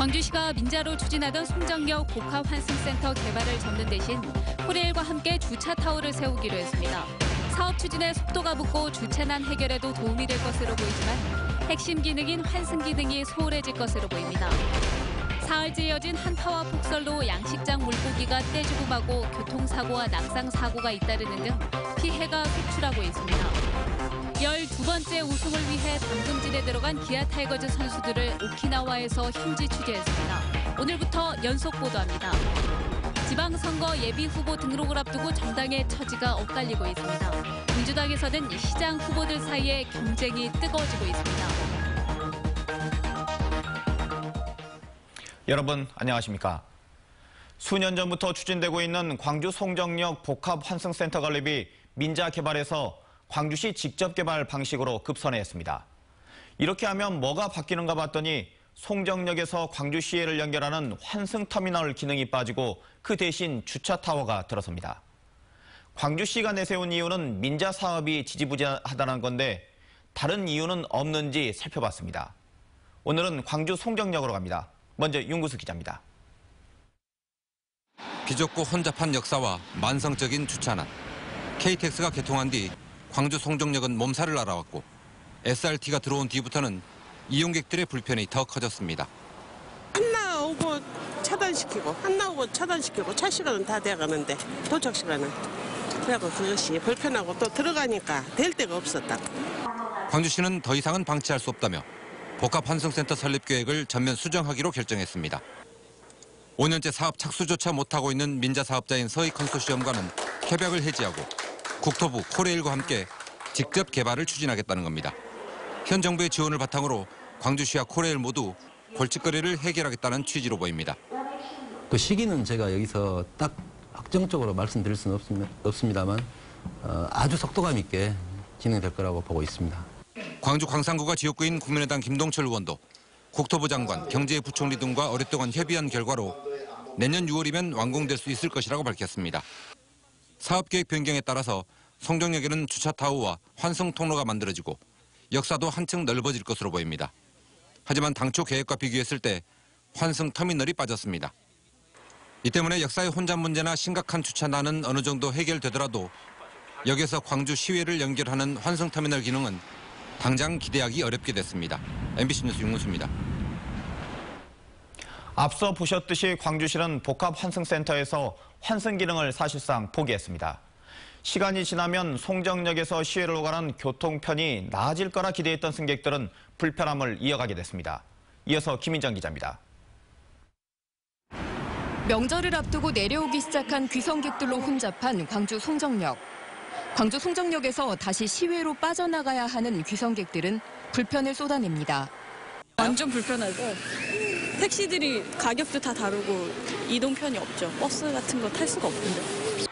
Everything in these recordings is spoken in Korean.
광주시가 민자로 추진하던 송정역 복합환승센터 개발을 접는 대신 코레일과 함께 주차타워를 세우기로 했습니다. 사업 추진에 속도가 붙고 주차난 해결에도 도움이 될 것으로 보이지만 핵심 기능인 환승 기능이 소홀해질 것으로 보입니다. 사흘째 이어진 한파와 폭설로 양식장 물고기가 떼죽음하고 교통사고와 낙상사고가 잇따르는 등 피해가 속출하고 있습니다. 12번째 우승을 위해 당금진에 들어간 기아 타이거즈 선수들을 오키나와에서 현지 취재했습니다. 오늘부터 연속 보도합니다. 지방선거 예비후보 등록을 앞두고 정당의 처지가 엇갈리고 있습니다. 민주당에서는 시장 후보들 사이에 경쟁이 뜨거워지고 있습니다. 여러분 안녕하십니까? 수년 전부터 추진되고 있는 광주 송정역 복합환승센터 건립이 민자 개발에서 광주시 직접 개발 방식으로 급선회했습니다. 이렇게 하면 뭐가 바뀌는가 봤더니 송정역에서 광주시외를 연결하는 환승터미널 기능이 빠지고 그 대신 주차타워가 들어섭니다. 광주시가 내세운 이유는 민자 사업이 지지부진하다는 건데 다른 이유는 없는지 살펴봤습니다. 오늘은 광주 송정역으로 갑니다. 먼저 윤구수 기자입니다. 비좁고 혼잡한 역사와 만성적인 주차난. KTX가 개통한 뒤 광주 송정역은 몸살을 앓아왔고 SRT가 들어온 뒤부터는 이용객들의 불편이 더 커졌습니다. 한 나오고 차단시키고 한 나오고 차단시키고 차 시간은 다 돼가는데 도착 시간은. 그래서 그것이 불편하고 또 들어가니까 될 데가 없었다. 광주시는 더 이상은 방치할 수 없다며 복합환승센터 설립 계획을 전면 수정하기로 결정했습니다. 5년째 사업 착수조차 못하고 있는 민자 사업자인 서희 컨소시엄과는 협약을 해지하고 국토부, 코레일과 함께 직접 개발을 추진하겠다는 겁니다. 현 정부의 지원을 바탕으로 광주시와 코레일 모두 골칫거리를 해결하겠다는 취지로 보입니다. 그 시기는 제가 여기서 딱 확정적으로 말씀드릴 수는 없습니다만 아주 속도감 있게 진행될 거라고 보고 있습니다. 광주 광산구가 지역구인 국민의당 김동철 의원도 국토부 장관, 경제부총리 등과 오랫동안 협의한 결과로 내년 6월이면 완공될 수 있을 것이라고 밝혔습니다. 사업계획 변경에 따라서 송정역에는 주차타워와 환승 통로가 만들어지고 역사도 한층 넓어질 것으로 보입니다. 하지만 당초 계획과 비교했을 때 환승 터미널이 빠졌습니다. 이 때문에 역사의 혼잡 문제나 심각한 주차난은 어느 정도 해결되더라도 역에서 광주 시외를 연결하는 환승 터미널 기능은 당장 기대하기 어렵게 됐습니다. MBC 뉴스 윤문수입니다. 앞서 보셨듯이 광주시는 복합환승센터에서 환승 기능을 사실상 포기했습니다. 시간이 지나면 송정역에서 시외로 가는 교통편이 나아질 거라 기대했던 승객들은 불편함을 이어가게 됐습니다. 이어서 김인정 기자입니다. 명절을 앞두고 내려오기 시작한 귀성객들로 혼잡한 광주 송정역. 광주 송정역에서 다시 시외로 빠져나가야 하는 귀성객들은 불편을 쏟아냅니다. 완전 불편하죠. 택시들이 가격도 다 다르고 이동편이 없죠. 버스 같은 거 탈 수가 없는데.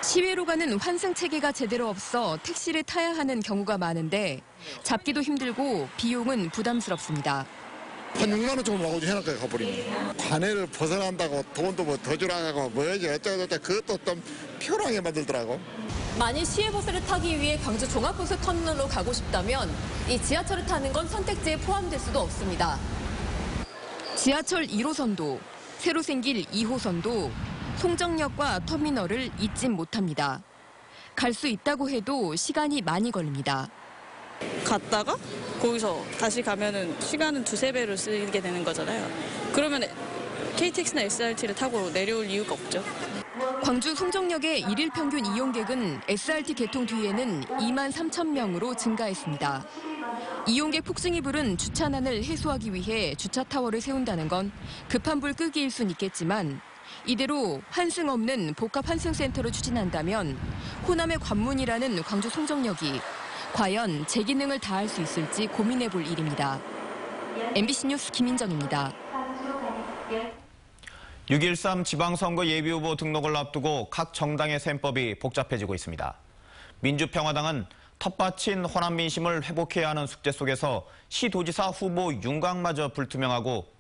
시외로 가는 환승 체계가 제대로 없어 택시를 타야 하는 경우가 많은데 잡기도 힘들고 비용은 부담스럽습니다. 한 6만 원 정도 나오지 해놨다가 가버리네. 관해를 벗어난다고 돈도 뭐 더 주라고 뭐지 어쩌고저쩌고 그것도 좀 피곤하게 만들더라고. 만일 시외버스를 타기 위해 광주 종합버스 터미널로 가고 싶다면 이 지하철을 타는 건 선택지에 포함될 수도 없습니다. 지하철 1호선도 새로 생길 2호선도 송정역과 터미널을 잇진 못합니다. 갈 수 있다고 해도 시간이 많이 걸립니다. 갔다가 거기서 다시 가면은 시간은 2~3배로 쓰게 되는 거잖아요. 그러면 KTX나 SRT를 타고 내려올 이유가 없죠. 광주 송정역의 일일 평균 이용객은 SRT 개통 뒤에는 2만 3천 명으로 증가했습니다. 이용객 폭증이 부른 주차난을 해소하기 위해 주차타워를 세운다는 건 급한 불 끄기일 순 있겠지만 이대로 환승 없는 복합환승센터를 추진한다면 호남의 관문이라는 광주 송정역이 과연 제 기능을 다할 수 있을지 고민해 볼 일입니다. MBC 뉴스 김인정입니다. 6.13 지방선거 예비후보 등록을 앞두고 각 정당의 셈법이 복잡해지고 있습니다. 민주평화당은 텃밭인 호남 민심을 회복해야 하는 숙제 속에서 시도지사 후보 윤곽마저 불투명하고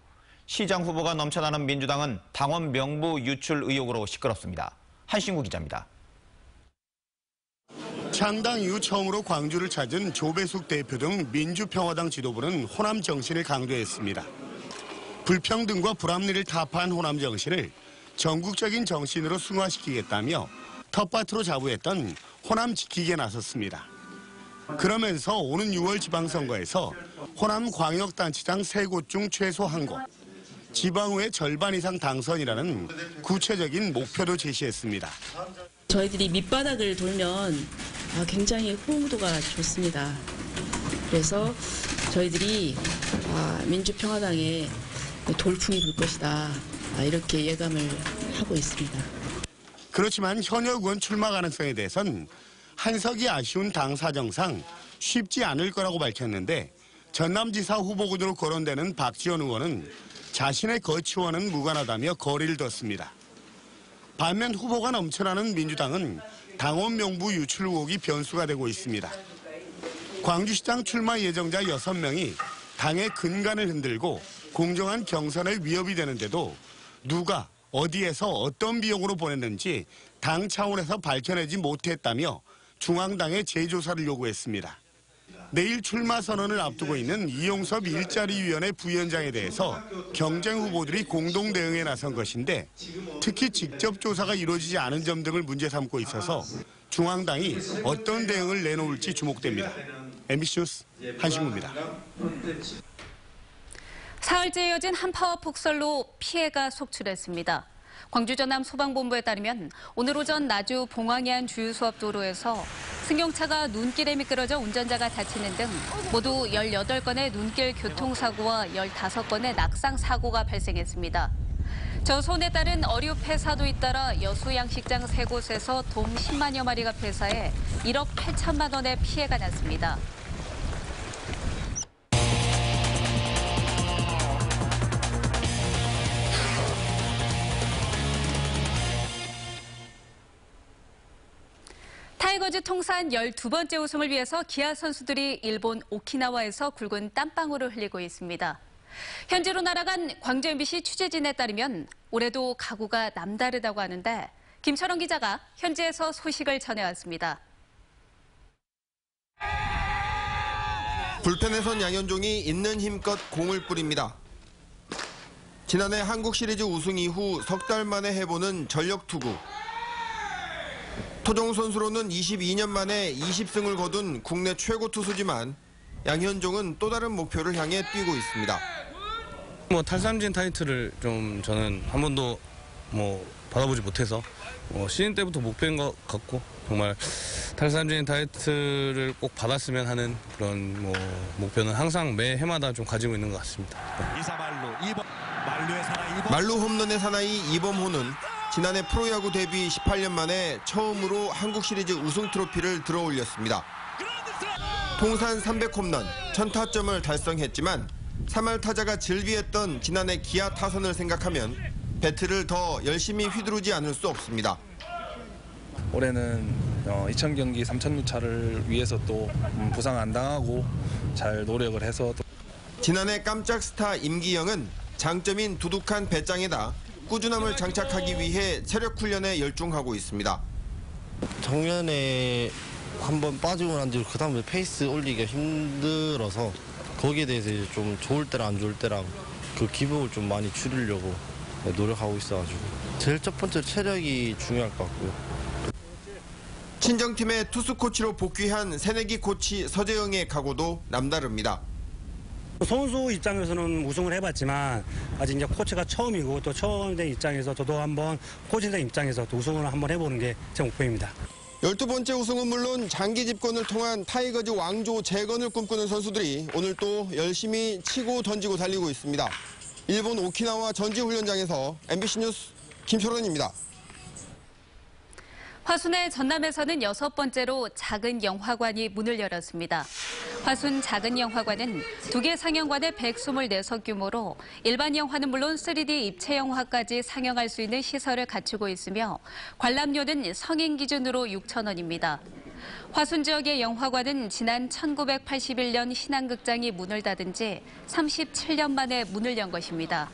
시장 후보가 넘쳐나는 민주당은 당원 명부 유출 의혹으로 시끄럽습니다. 한신구 기자입니다. 창당 이후 처음으로 광주를 찾은 조배숙 대표 등 민주평화당 지도부는 호남 정신을 강조했습니다. 불평등과 불합리를 타파한 호남 정신을 전국적인 정신으로 승화시키겠다며 텃밭으로 자부했던 호남 지키기에 나섰습니다. 그러면서 오는 6월 지방선거에서 호남 광역단체장 3곳 중 최소 1곳, 지방의회 절반 이상 당선이라는 구체적인 목표도 제시했습니다. 저희들이 밑바닥을 돌면 굉장히 호응도가 좋습니다. 그래서 저희들이 민주평화당에 돌풍이 불 것이다, 이렇게 예감을 하고 있습니다. 그렇지만 현역 의원 출마 가능성에 대해선 한석이 아쉬운 당 사정상 쉽지 않을 거라고 밝혔는데, 전남지사 후보군으로 거론되는 박지원 의원은 자신의 거취와는 무관하다며 거리를 뒀습니다. 반면 후보가 넘쳐나는 민주당은 당원 명부 유출 의혹이 변수가 되고 있습니다. 광주시장 출마 예정자 6명이 당의 근간을 흔들고 공정한 경선에 위협이 되는데도 누가 어디에서 어떤 비용으로 보냈는지 당 차원에서 밝혀내지 못했다며 중앙당에 재조사를 요구했습니다. 내일 출마 선언을 앞두고 있는 이용섭 일자리위원회 부위원장에 대해서 경쟁 후보들이 공동 대응에 나선 것인데, 특히 직접 조사가 이루어지지 않은 점 등을 문제 삼고 있어서 중앙당이 어떤 대응을 내놓을지 주목됩니다. MBC 뉴스 한신구입니다. 사흘째 이어진 한파와 폭설로 피해가 속출했습니다. 광주 전남 소방본부에 따르면 오늘 오전 나주 봉황해안 주유수업도로에서 승용차가 눈길에 미끄러져 운전자가 다치는 등 모두 18건의 눈길 교통사고와 15건의 낙상사고가 발생했습니다. 저손에 따른 어류 폐사도 잇따라 여수 양식장 3곳에서 돔 10만여 마리가 폐사해 1억 8천만 원의 피해가 났습니다. 타이거즈 통산 12번째 우승을 위해서 기아 선수들이 일본 오키나와에서 굵은 땀방울을 흘리고 있습니다. 현지로 날아간 광주 MBC 취재진에 따르면 올해도 각오가 남다르다고 하는데 김철원 기자가 현지에서 소식을 전해왔습니다. 불펜에 선 양현종이 있는 힘껏 공을 뿌립니다. 지난해 한국 시리즈 우승 이후 석 달 만에 해보는 전력 투구. 토종 선수로는 22년 만에 20승을 거둔 국내 최고 투수지만 양현종은 또 다른 목표를 향해 뛰고 있습니다. 탈삼진 타이틀을 좀 저는 한 번도 받아보지 못해서 시즌 때부터 목표인 것 같고, 정말 탈삼진 타이틀을 꼭 받았으면 하는 그런 목표는 항상 매 해마다 좀 가지고 있는 것 같습니다. 말루 홈런의 사나이 이범호는 지난해 프로야구 데뷔 18년 만에 처음으로 한국 시리즈 우승 트로피를 들어올렸습니다. 통산 300홈런, 1000타점을 달성했지만 3할 타자가 질비했던 지난해 기아 타선을 생각하면 배트를 더 열심히 휘두르지 않을 수 없습니다. 올해는 2000경기 3000루차를 위해서 또 부상 안 당하고 잘 노력을 해서 지난해 깜짝 스타 임기영은 장점인 두둑한 배짱에다 꾸준함을 장착하기 위해 체력 훈련에 열중하고 있습니다. 작년에 한번 빠지고 난 뒤로 그 다음에 페이스 올리기가 힘들어서 거기에 대해서 이제 좀 좋을 때랑 안 좋을 때랑 그 기복을 좀 많이 줄이려고 노력하고 있어가지고 제일 첫 번째로 체력이 중요할 것 같고요. 친정팀의 투수 코치로 복귀한 새내기 코치 서재영의 각오도 남다릅니다. 선수 입장에서는 우승을 해봤지만 아직 이제 코치가 처음이고 또 처음 된 입장에서 저도 한번 코치된 입장에서 또 우승을 한번 해보는 게 제 목표입니다. 12번째 우승은 물론 장기 집권을 통한 타이거즈 왕조 재건을 꿈꾸는 선수들이 오늘 또 열심히 치고 던지고 달리고 있습니다. 일본 오키나와 전지훈련장에서 MBC 뉴스 김철원입니다. 화순의 전남에서는 6번째로 작은 영화관이 문을 열었습니다. 화순 작은 영화관은 2개 상영관의 124석 규모로 일반 영화는 물론 3D 입체 영화까지 상영할 수 있는 시설을 갖추고 있으며 관람료는 성인 기준으로 6,000원입니다. 화순 지역의 영화관은 지난 1981년 신안극장이 문을 닫은 지 37년 만에 문을 연 것입니다.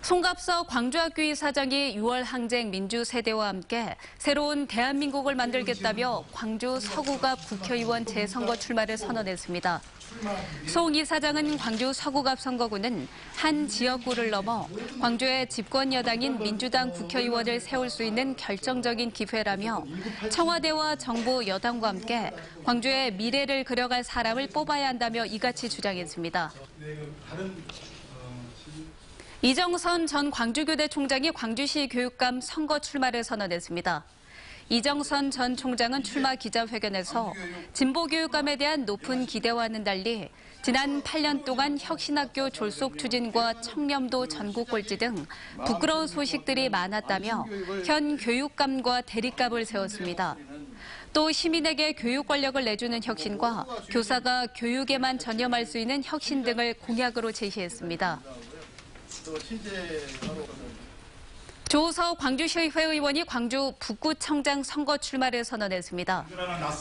송갑석 광주학교 이사장이 6월 항쟁 민주세대와 함께 새로운 대한민국을 만들겠다며 광주 서구갑 국회의원 재선거 출마를 선언했습니다. 송 이사장은 광주 서구갑 선거구는 한 지역구를 넘어 광주의 집권 여당인 민주당 국회의원을 세울 수 있는 결정적인 기회라며 청와대와 정부 여당과 함께 광주의 미래를 그려갈 사람을 뽑아야 한다며 이같이 주장했습니다. 이정선 전 광주교대 총장이 광주시 교육감 선거 출마를 선언했습니다. 이정선 전 총장은 출마 기자회견에서 진보교육감에 대한 높은 기대와는 달리 지난 8년 동안 혁신학교 졸속 추진과 청렴도 전국 꼴찌 등 부끄러운 소식들이 많았다며 현 교육감과 대립각을 세웠습니다. 또 시민에게 교육 권력을 내주는 혁신과 교사가 교육에만 전념할 수 있는 혁신 등을 공약으로 제시했습니다. 조우석 광주시의회 의원이 광주 북구청장 선거 출마를 선언했습니다.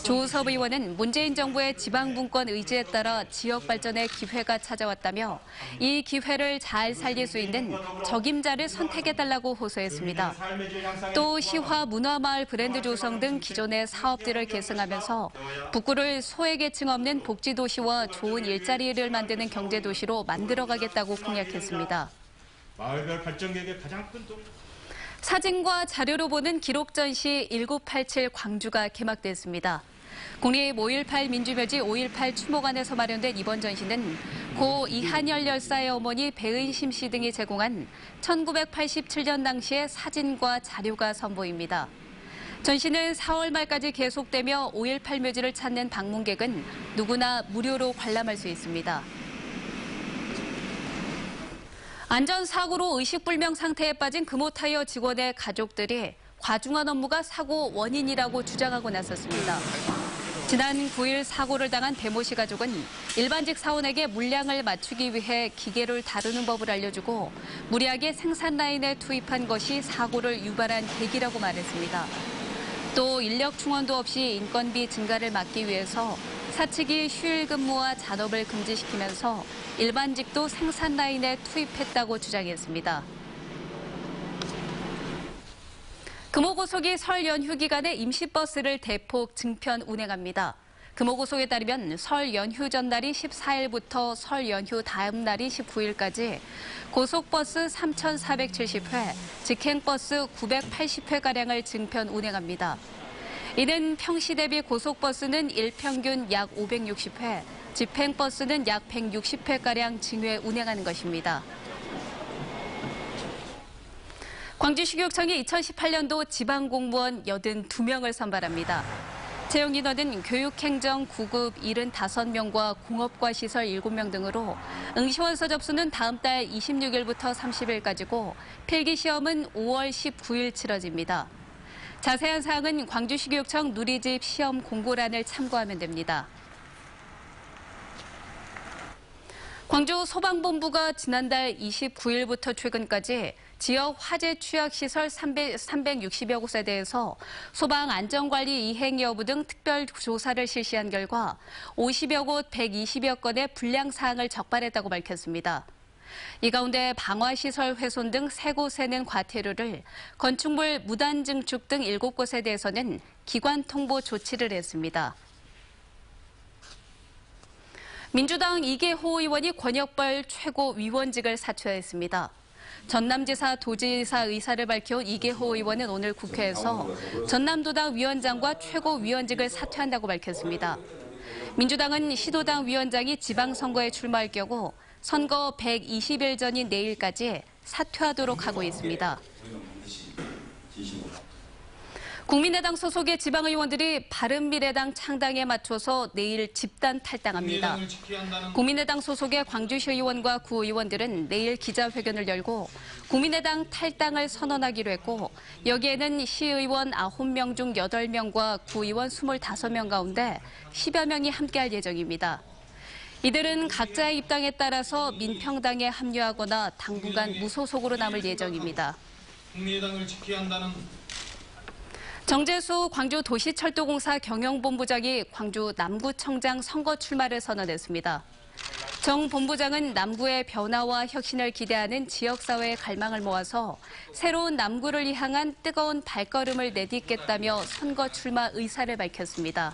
조우석 의원은 문재인 정부의 지방분권 의지에 따라 지역 발전의 기회가 찾아왔다며 이 기회를 잘 살릴 수 있는 적임자를 선택해달라고 호소했습니다. 또 시화 문화마을 브랜드 조성 등 기존의 사업들을 계승하면서 북구를 소외계층 없는 복지도시와 좋은 일자리를 만드는 경제도시로 만들어가겠다고 공약했습니다. 마을별 발전 계획의 가장 큰 사진과 자료로 보는 기록 전시 1987 광주가 개막됐습니다. 국립 5.18 민주묘지 5.18 추모관에서 마련된 이번 전시는 고 이한열 열사의 어머니 배은심 씨 등이 제공한 1987년 당시의 사진과 자료가 선보입니다. 전시는 4월 말까지 계속되며 5.18 묘지를 찾는 방문객은 누구나 무료로 관람할 수 있습니다. 안전사고로 의식불명 상태에 빠진 금호타이어 직원의 가족들이 과중한 업무가 사고 원인이라고 주장하고 나섰습니다. 지난 9일 사고를 당한 배모 씨 가족은 일반직 사원에게 물량을 맞추기 위해 기계를 다루는 법을 알려주고 무리하게 생산 라인에 투입한 것이 사고를 유발한 계기라고 말했습니다. 또 인력 충원도 없이 인건비 증가를 막기 위해서 사측이 휴일 근무와 잔업을 금지시키면서 일반직도 생산 라인에 투입했다고 주장했습니다. 금호고속이 설 연휴 기간에 임시버스를 대폭 증편 운행합니다. 금호고속에 따르면 설 연휴 전날이 14일부터 설 연휴 다음 날이 19일까지 고속버스 3,470회, 직행버스 980회가량을 증편 운행합니다. 이는 평시 대비 고속버스는 일평균 약 560회, 집행버스는 약 160회가량 징회 운행하는 것입니다. 광주시교육청이 2018년도 지방공무원 82명을 선발합니다. 채용 인원은 교육행정 9급 75명과 공업과 시설 7명 등으로 응시원서 접수는 다음 달 26일부터 30일까지고 필기시험은 5월 19일 치러집니다. 자세한 사항은 광주시교육청 누리집 시험 공고란을 참고하면 됩니다. 광주 소방본부가 지난달 29일부터 최근까지 지역 화재 취약시설 360여 곳에 대해서 소방 안전관리 이행 여부 등 특별 조사를 실시한 결과 50여 곳 120여 건의 불량 사항을 적발했다고 밝혔습니다. 이 가운데 방화시설 훼손 등 3곳에는 과태료를, 건축물 무단 증축 등 7곳에 대해서는 기관 통보 조치를 했습니다. 민주당 이계호 의원이 권역별 최고위원직을 사퇴했습니다. 전남지사 도지사 의사를 밝혀온 이계호 의원은 오늘 국회에서 전남도당 위원장과 최고위원직을 사퇴한다고 밝혔습니다. 민주당은 시도당 위원장이 지방선거에 출마할 경우 선거 120일 전인 내일까지 사퇴하도록 하고 있습니다. 국민의당 소속의 지방의원들이 바른미래당 창당에 맞춰서 내일 집단 탈당합니다. 국민의당 소속의 광주시 의원과 구의원들은 내일 기자회견을 열고 국민의당 탈당을 선언하기로 했고 여기에는 시의원 9명 중 8명과 구의원 25명 가운데 10여 명이 함께할 예정입니다. 이들은 각자의 입당에 따라서 민평당에 합류하거나 당분간 무소속으로 남을 예정입니다. 국민의당을 지켜야 한다는 정재수 광주도시철도공사 경영본부장이 광주 남구청장 선거 출마를 선언했습니다. 정 본부장은 남구의 변화와 혁신을 기대하는 지역사회의 갈망을 모아서 새로운 남구를 향한 뜨거운 발걸음을 내딛겠다며 선거 출마 의사를 밝혔습니다.